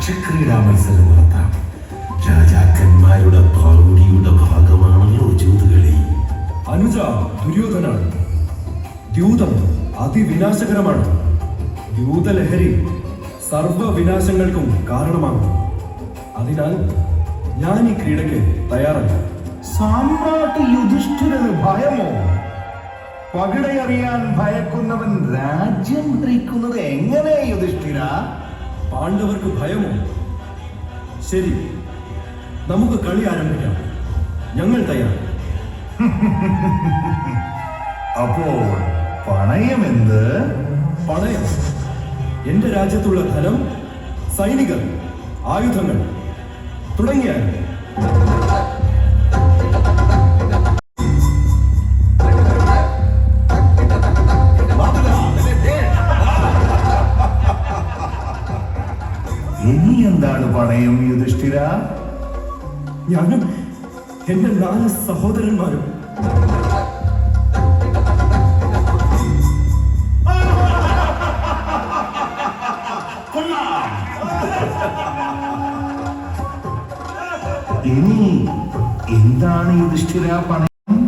അക്ഷക്രീഡാ മത്സരം നടത്താം. രാജാക്കന്മാരുടെ പ്രൗഢിയുടെ ഭാഗമാണല്ലോ ജൂതുകളി. അനുജ ദുര്യോധനാണ്. ദ്യൂതം അതിവിനാശകരമാണ്. ദ്യൂതലഹരി സർവവിനാശങ്ങൾക്കും കാരണമാകും. അതിനാൽ ഞാൻ ഈ ക്രീഡയ്ക്ക് തയ്യാറല്ല. സാമ്രാട്ട് യുധിഷ്ഠിരന് ഭയമോ? പകിടയറിയാൻ ഭയക്കുന്നവൻ രാജ്യം ഭരിക്കുന്നത് എങ്ങനെ യുധിഷ്ഠിര? പാണ്ഡവർക്ക് ഭയമോ? ശരി, നമുക്ക് കളി ആരംഭിക്കാം. ഞങ്ങൾ തയ്യാർ. അപ്പോൾ പണയമെന്ത്? പണയം എന്റെ രാജ്യത്തുള്ള ധനം, സൈനികർ, ആയുധങ്ങൾ തുടങ്ങിയ ഇനി എന്താണ് പണയം യുധിഷ്ഠിര? ഞാനും എന്റെ 4 സഹോദരന്മാരും. ഇനി എന്താണ് യുധിഷ്ഠിര പണയം?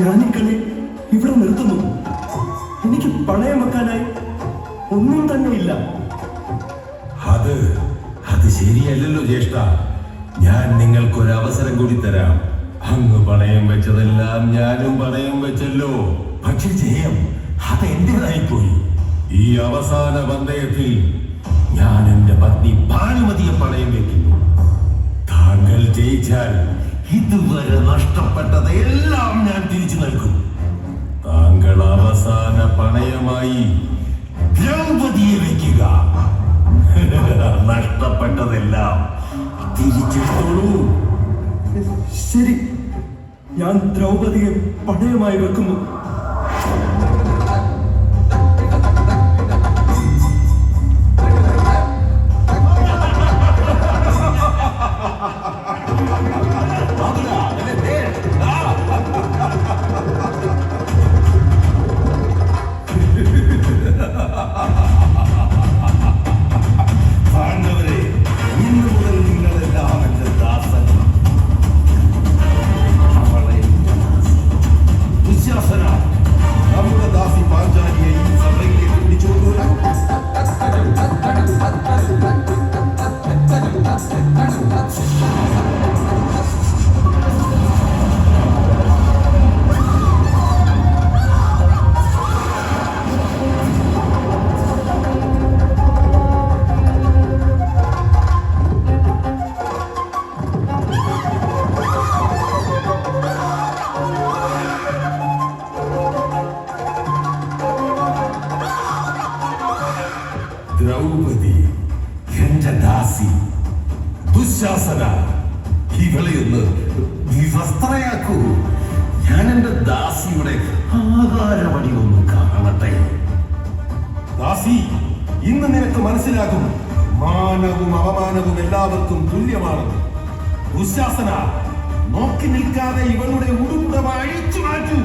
ഞാൻ ഈ കളി ഇവിടെ നിർത്തുന്നു. എനിക്ക് പണയം വെക്കാനായി ഒന്നും തന്നെ ഇല്ല. അത് ശരിയല്ലല്ലോ ജ്യേഷ്ഠ. ഞാൻ നിങ്ങൾക്കൊരു അവസരം കൂടി തരാം. അങ്ങ് പണയം വെച്ചതെല്ലാം ഞാനും പണയം വെച്ചല്ലോ. പക്ഷെ ജയം അത് എന്റേതായിപ്പോയി. ഈ അവസാന പന്തയത്തിൽ ഞാൻ എന്റെ പത്നി ഭാനുമതിയെ പണയം വെക്കുന്നു. താങ്കൾ ജയിച്ചാൽ ഇതുവരെ നഷ്ടപ്പെട്ടതെല്ലാം ഞാൻ തിരിച്ചു നൽകും. താങ്കൾ അവസാന പണയമായി ദ്രൗപതിയെ വെക്കുക. നഷ്ടപ്പെട്ടതെല്ലാം തിരിച്ചെടുത്തോളൂ. ശരി, ഞാൻ ദ്രൗപതിയെ പണയമായി വെക്കുന്നു. ദ്രൗപദി എന്റെ ദാസി, ദുശാസന, ഇവളെ ഒന്ന് വിവസ്ത്രയാക്കൂ. ഞാൻ എന്റെ ദാസിയുടെ ആകാരവടി ഒന്ന് കാണട്ടെ. ദാസി, ഇന്ന് നിനക്ക് മനസ്സിലാകും, മാനവും അപമാനവും എല്ലാവർക്കും തുല്യമാണ്. ദുശാസന, നോക്കി നിൽക്കാതെ ഇവളുടെ ഉടുപ്പ അഴിച്ചു മാറ്റൂ.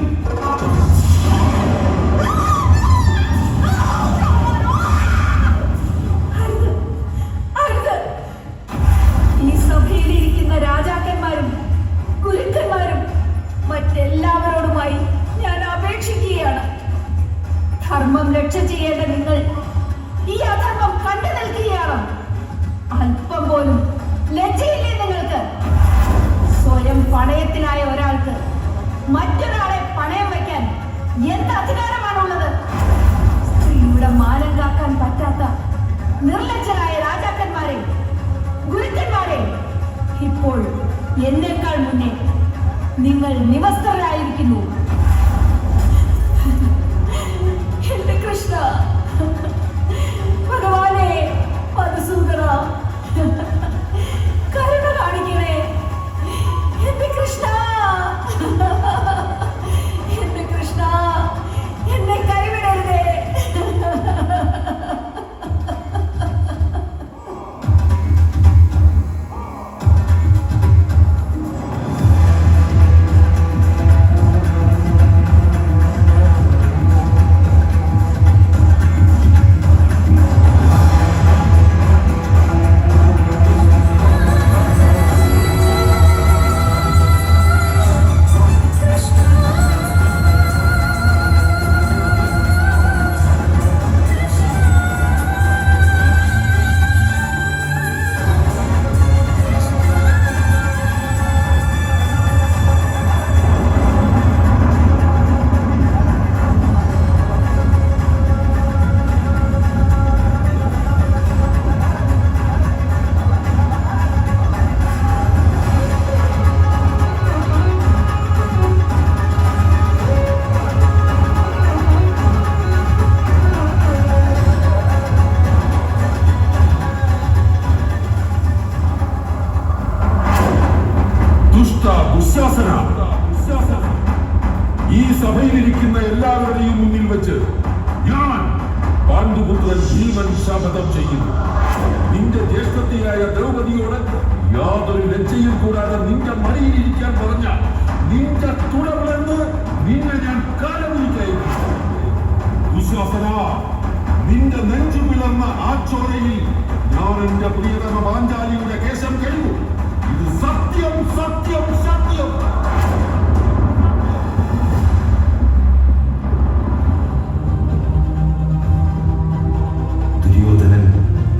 രാജാക്കന്മാരും ഗുരുക്കന്മാരും മറ്റെല്ലാവരോടുമായി ഞാൻ അപേക്ഷിക്കുകയാണ്. ധർമ്മം രക്ഷ ചെയ്യേണ്ട നിങ്ങൾ ഈ അധർമ്മം കണ്ടു നിൽക്കുകയാണ്. അല്പം പോലും ലജ്ജയില്ലേ നിങ്ങൾക്ക്? സ്വയം പണയത്തിലായ ഒരാൾക്ക് മറ്റൊരാളെ പണയം വയ്ക്കാൻ എന്ത് അധികാരമാണുള്ളത്? സ്ത്രീയുടെ മാനം കാക്കാൻ പറ്റാത്ത നിർലജ്ജരായ രാജാക്കന്മാരെ, ഗുരുക്കന്മാരെ, ഇപ്പോൾ എന്നേക്കാൾ മുന്നേ നിങ്ങൾ നിവസ്ത്രരായിരിക്കുന്നു. എന്റെ കൃഷ്ണ, ഭഗവാനെ, മധുസൂദന, കരുണ കാണിക്കണേ. എന്റെ കൃഷ്ണ, എന്റെ കൃഷ്ണ, എന്നെ കൈവിടരുതേ. മടിയിലിരിക്കുന്ന എല്ലാവരുടെയും മുന്നിൽ വെച്ച് ഞാൻ പാണ്ഡുപുത്രൻ ഭീമൻ ശപഥം ചെയ്യുന്നു. നിന്റെ ജ്യേഷ്ഠത്തിയായ ദ്രൗപദിയോട് യാതൊരു ലജ്ജയും കൂടാതെ നിന്റെ മടിയിലിരിക്കാൻ പറഞ്ഞ നിന്റെ തുടർന്ന് നിന്നെ ഞാൻ കാലമിരിക്കയക്കും. ദുശ്ശാസന, നിന്റെ നെഞ്ചു പിളർന്ന ആ ചോരയിൽ ഞാൻ എന്റെ പ്രിയതമ പാഞ്ചാലിയുടെ കേശം കഴിയും. ഇത് സത്യം സത്യം സത്യം.